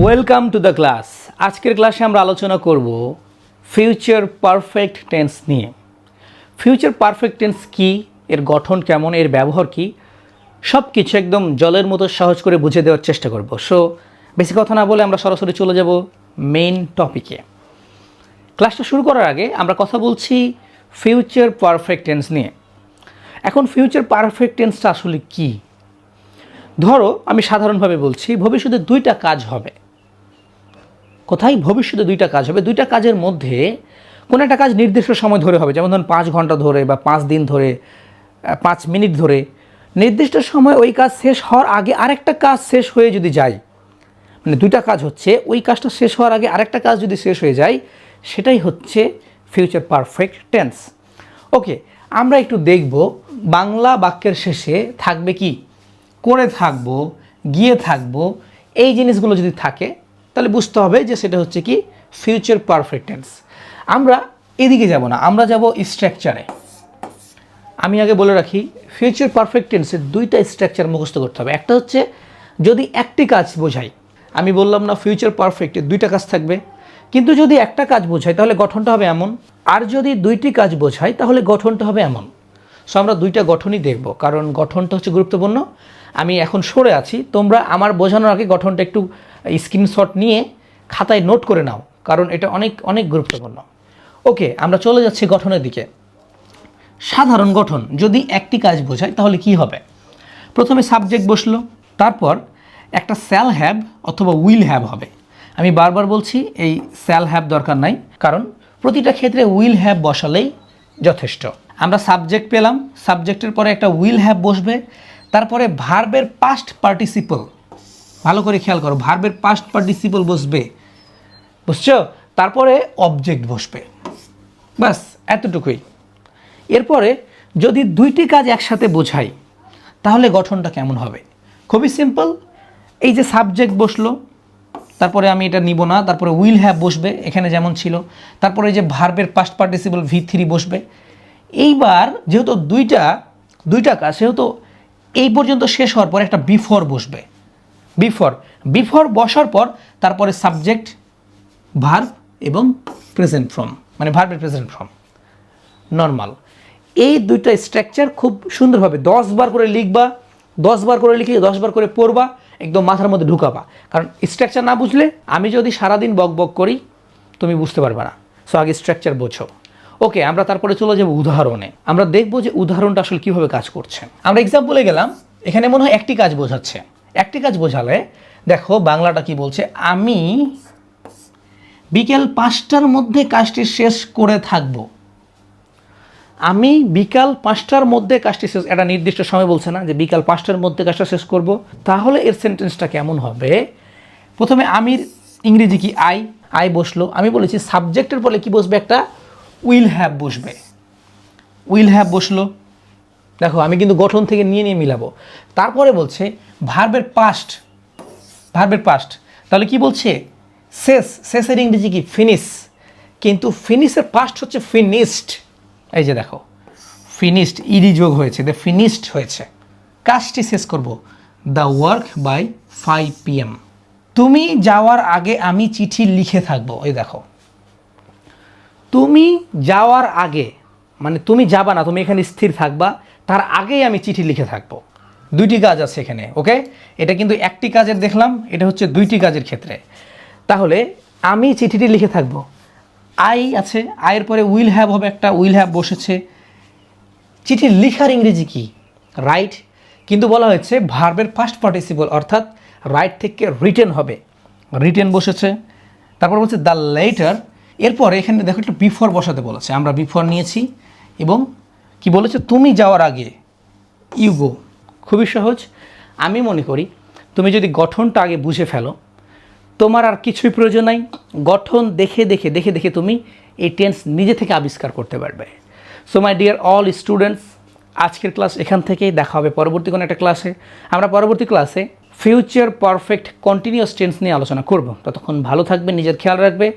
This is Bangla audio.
Welcome to the class. আজকের ক্লাসে আমরা আলোচনা করব ফিউচার পারফেক্ট টেন্স নিয়ে। ফিউচার পারফেক্ট টেন্স কী, এর গঠন কেমন, এর ব্যবহার কী, সব কিছু একদম জলের মতো সহজ করে বুঝিয়ে দেওয়ার চেষ্টা করব। সো বেশি কথা না বলে আমরা সরাসরি চলে যাব মেইন টপিকে। ক্লাসটা শুরু করার আগে আমরা কথা বলছি ফিউচার পারফেক্ট টেন্স নিয়ে। এখন ফিউচার পারফেক্ট টেন্সটা আসলে কী? ধরো আমি সাধারণভাবে বলছি, ভবিষ্যতে দুইটা কাজ হবে। কোথায়? ভবিষ্যতে দুইটা কাজ হবে। দুইটা কাজের মধ্যে কোনো একটা কাজ নির্দিষ্ট সময় ধরে হবে, যেমন ধরুন 5 ঘন্টা ধরে বা 5 দিন ধরে, 5 মিনিট ধরে। নির্দিষ্ট সময় ওই কাজ শেষ হওয়ার আগে আরেকটা কাজ শেষ হয়ে যদি যায়, মানে দুইটা কাজ হচ্ছে, ওই কাজটা শেষ হওয়ার আগে আরেকটা কাজ যদি শেষ হয়ে যায়, সেটাই হচ্ছে ফিউচার পারফেক্ট টেন্স। ওকে, আমরা একটু দেখব বাংলা বাক্যের শেষে থাকবে কি, করে থাকবো, গিয়ে থাকবো, এই জিনিসগুলো যদি থাকে তাহলে বুঝতে হবে যে সেটা হচ্ছে কি ফিউচার পারফেক্ট টেন্স। আমরা এদিকে যাব না, আমরা যাব স্ট্রাকচারে। আমি আগে বলে রাখি, ফিউচার পারফেক্ট টেন্সের দুইটা স্ট্রাকচার মুখস্থ করতে হবে। একটা হচ্ছে যদি একটি কাজ বোঝাই, আমি বললাম না ফিউচার পারফেক্টে দুইটা কাজ থাকবে, কিন্তু যদি একটা কাজ বোঝাই তাহলে গঠনটা হবে এমন, আর যদি দুইটি কাজ বোঝাই তাহলে গঠনটা হবে এমন। সো আমরা দুইটা গঠনই দেখব, কারণ গঠনটা হচ্ছে গুরুত্বপূর্ণ। আমি এখন সরে আছি, তোমরা আমার বোঝানোর আগে গঠনটা একটু স্ক্রিনশট নিয়ে খাতায় নোট করে নাও, কারণ এটা অনেক অনেক গুরুত্বপূর্ণ। ওকে, আমরা চলে যাচ্ছি গঠনের দিকে। সাধারণ গঠন যদি একটি কাজ বোঝায় তাহলে কি হবে? প্রথমে সাবজেক্ট বসলো, তারপর একটা শ্যাল হ্যাভ অথবা উইল হ্যাভ হবে। আমি বারবার বলছি এই শ্যাল হ্যাভ দরকার নাই, কারণ প্রতিটা ক্ষেত্রে উইল হ্যাভ বসালেই যথেষ্ট। আমরা সাবজেক্ট পেলাম, সাবজেক্টের পরে একটা উইল হ্যাভ বসবে, তারপরে ভার্বের পাস্ট পার্টিসিপল, ভালো করে খেয়াল করো, ভার্বের পাস্ট পার্টিসিপল বসবে, বুঝছো? তারপরে অবজেক্ট বসবে, বাস এতটুকুই। এরপরে যদি দুইটি কাজ একসাথে বোঝাই তাহলে গঠনটা কেমন হবে? খুবই সিম্পল। এই যে সাবজেক্ট বসলো, তারপরে আমি এটা নিব না, তারপরে উইল হ্যাভ বসবে এখানে যেমন ছিল, তারপরে এই যে ভার্বের পাস্ট পার্টিসিপল V3 বসবে। এইবার যেহেতু দুইটা কাজ, সেহেতু এই পর্যন্ত শেষ হওয়ার পর একটা বিফোর বসবে। বিফোর বসার পর তারপরে সাবজেক্ট, ভার্ব এবং প্রেজেন্ট ফর্ম, মানে ভার্বের প্রেজেন্ট ফর্ম নর্মাল। এই দুইটা স্ট্রাকচার খুব সুন্দরভাবে 10 বার করে লিখবা, 10 বার করে লিখে 10 বার করে পড়বা, একদম মাথার মধ্যে ঢুকাবা। কারণ স্ট্রাকচার না বুঝলে, আমি যদি সারাদিন বক করি তুমি বুঝতে পারবে না। সো আগে স্ট্রাকচার বোঝো। ওকে, আমরা তারপরে চলে যাব উদাহরণে। আমরা দেখব যে উদাহরণটা আসলে কীভাবে কাজ করছে। আমরা এক্সাম্পলে গেলাম, এখানে মনে হয় একটি কাজ বোঝাচ্ছে। একটি কাজ বোঝালে দেখো বাংলাটা কি বলছে, আমি বিকেল 5টার মধ্যে কাজটি শেষ করে থাকবো। আমি বিকাল 5টার মধ্যে কাজটি শেষ, একটা নির্দিষ্ট সময় বলছে না যে বিকাল 5টার মধ্যে কাজটা শেষ করব। তাহলে এর সেন্টেন্সটা কেমন হবে? প্রথমে আমির ইংরেজি কি আই বসলো। আমি বলেছি সাবজেক্টের পরে কি বসবে? একটা উইল হ্যাভ বসবে। উইল হ্যাভ বসলো, দেখো আমি কিন্তু গঠন থেকে নিয়ে মিলাবো। তারপরে বলছে ভার্বের পাস্ট, তাহলে কি বলছে? শেষের ইংরেজি কি? ফিনিশ। কিন্তু ফিনিশের পাস্ট হচ্ছে ফিনিশড। এই যে দেখো ফিনিশড, ইডি যোগ হয়েছে, ফিনিশড হয়েছে। কাজটি শেষ করব, দ্য ওয়ার্ক বাই 5 PM। তুমি যাওয়ার আগে আমি চিঠি লিখে থাকবো। এই দেখো, তুমি যাওয়ার আগে মানে তুমি যাবা না, তুমি এখানে স্থির থাকবা, তার আগেই আমি চিঠি লিখে থাকবো। দুইটি কাজ আছে এখানে। ওকে, এটা কিন্তু একটি কাজের দেখলাম, এটা হচ্ছে দুইটি কাজের ক্ষেত্রে। তাহলে আমি চিঠিটি লিখে থাকবো, আই আছে, আয়ের পরে উইল হ্যাভ হবে, একটা উইল হ্যাভ বসেছে। চিঠি লিখার ইংরেজি কি? রাইট। কিন্তু বলা হয়েছে ভার্বের পাস্ট পার্টিসিপল, অর্থাৎ রাইট থেকে রিটেন হবে, রিটেন বসেছে। তারপর বলছে দ্য লেটার, এরপরে এখানে দেখো একটু বিফোর বসাতে বলেছে, আমরা বিফোর নিয়েছি এবং কি বলেছে? তুমি যাওয়ার আগে, ইউ গো। খুবই সহজ। আমি মনে করি তুমি যদি গঠনটা আগে বুঝে ফেলো, তোমার আর কিছুই প্রয়োজন নাই। গঠন দেখে দেখে দেখে দেখে তুমি এই টেন্স নিজে থেকে আবিষ্কার করতে পারবে। So my dear all students, আজকের ক্লাস এখান থেকেই, দেখা হবে পরবর্তী কোনো একটা ক্লাসে। আমরা পরবর্তী ক্লাসে ফিউচার পারফেক্ট কন্টিনিউয়াস টেন্স নিয়ে আলোচনা করব। ততক্ষণ ভালো থাকবে, নিজের খেয়াল রাখবে।